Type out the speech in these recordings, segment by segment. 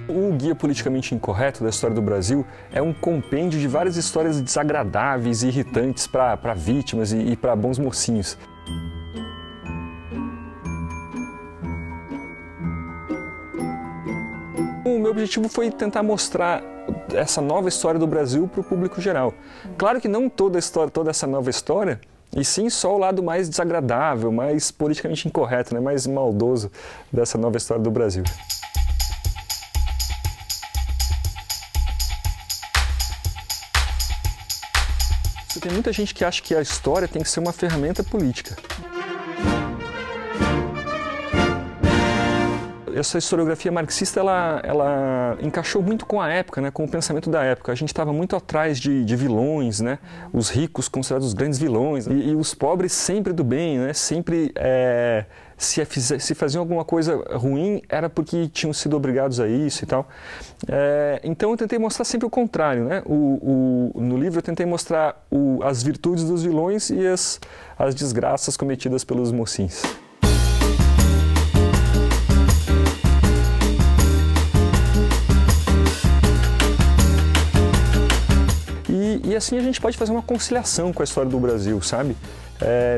O Guia Politicamente Incorreto da História do Brasil é um compêndio de várias histórias desagradáveis e irritantes para vítimas e para bons mocinhos. O meu objetivo foi tentar mostrar essa nova história do Brasil para o público geral. Claro que não toda a história, toda essa nova história, e sim só o lado mais desagradável, mais politicamente incorreto, né, mais maldoso dessa nova história do Brasil. Tem muita gente que acha que a história tem que ser uma ferramenta política. Essa historiografia marxista, ela encaixou muito com a época, né, com o pensamento da época. A gente estava muito atrás de vilões, né, os ricos considerados os grandes vilões, e os pobres sempre do bem, né, sempre se faziam alguma coisa ruim era porque tinham sido obrigados a isso e tal. Então eu tentei mostrar sempre o contrário, né? No livro eu tentei mostrar as virtudes dos vilões e as desgraças cometidas pelos mocinhos. E assim a gente pode fazer uma conciliação com a história do Brasil, sabe?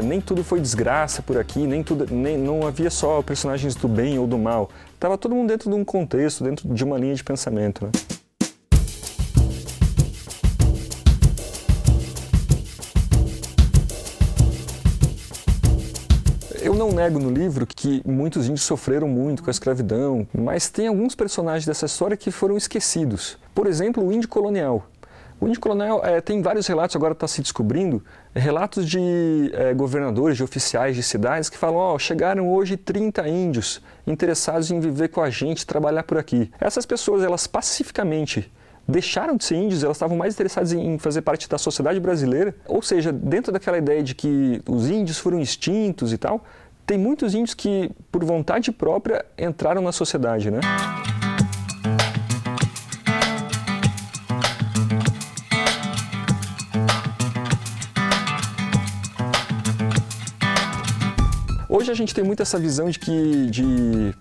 Nem tudo foi desgraça por aqui, não havia só personagens do bem ou do mal. Estava todo mundo dentro de um contexto, dentro de uma linha de pensamento, né? Eu não nego no livro que muitos índios sofreram muito com a escravidão, mas tem alguns personagens dessa história que foram esquecidos. Por exemplo, o índio colonial. O índio colonial tem vários relatos, agora está se descobrindo, relatos de governadores, de oficiais de cidades que falam, chegaram hoje 30 índios interessados em viver com a gente, trabalhar por aqui. Essas pessoas, elas pacificamente deixaram de ser índios, elas estavam mais interessadas em fazer parte da sociedade brasileira, ou seja, dentro daquela ideia de que os índios foram extintos e tal, tem muitos índios que, por vontade própria, entraram na sociedade, né? Hoje a gente tem muito essa visão de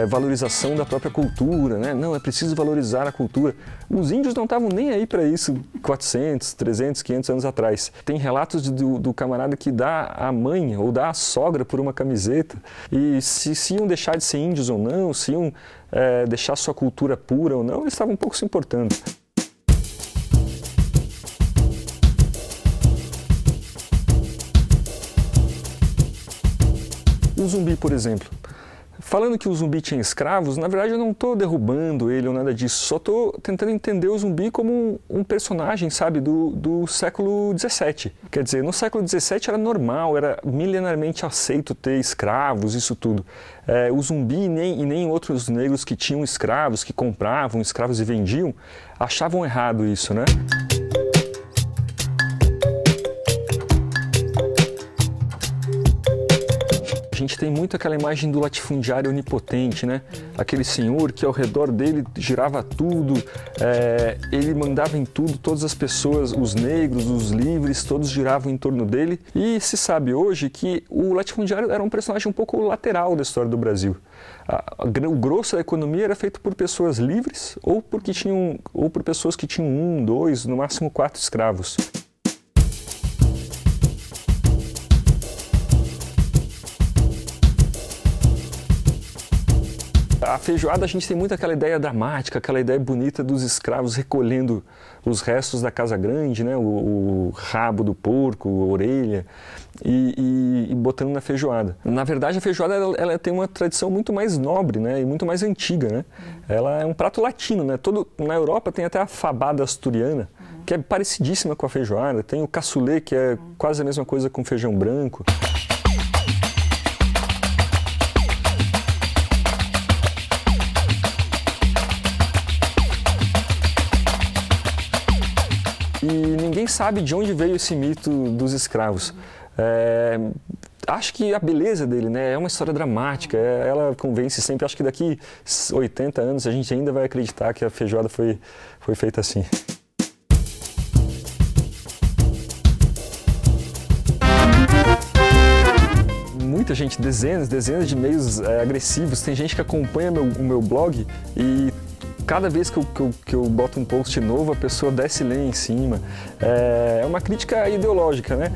valorização da própria cultura, né? Não, é preciso valorizar a cultura. Os índios não estavam nem aí para isso 400, 300, 500 anos atrás. Tem relatos do camarada que dá a mãe ou dá a sogra por uma camiseta. E se iam deixar de ser índios ou não, se iam deixar sua cultura pura ou não, eles estavam um pouco se importando. O Zumbi, por exemplo. Falando que o Zumbi tinha escravos, na verdade eu não estou derrubando ele ou nada disso, só estou tentando entender o Zumbi como um personagem, sabe, do século XVII. Quer dizer, no século XVII era normal, era milenarmente aceito ter escravos, isso tudo. O Zumbi e nem outros negros que tinham escravos, que compravam escravos e vendiam, achavam errado isso, né? A gente tem muito aquela imagem do latifundiário onipotente, né? Aquele senhor que ao redor dele girava tudo, ele mandava em tudo, todas as pessoas, os negros, os livres, todos giravam em torno dele. E se sabe hoje que o latifundiário era um personagem um pouco lateral da história do Brasil. O grosso da economia era feito por pessoas livres ou por pessoas que tinham 1, 2, no máximo 4 escravos. A feijoada, a gente tem muito aquela ideia dramática, aquela ideia bonita dos escravos recolhendo os restos da casa grande, né? O rabo do porco, a orelha, e botando na feijoada. Na verdade, a feijoada ela tem uma tradição muito mais nobre, né? E muito mais antiga, né? Ela é um prato latino, né? Na Europa tem até a fabada asturiana, que é parecidíssima com a feijoada. Tem o cassoulet, que é quase a mesma coisa com feijão branco. E ninguém sabe de onde veio esse mito dos escravos. Acho que a beleza dele, né, é uma história dramática, ela convence sempre. Acho que daqui 80 anos a gente ainda vai acreditar que a feijoada foi feita assim. Muita gente, dezenas de e-mails agressivos. Tem gente que acompanha o meu blog e cada vez que eu boto um post novo, a pessoa desce lenha em cima. É uma crítica ideológica, né?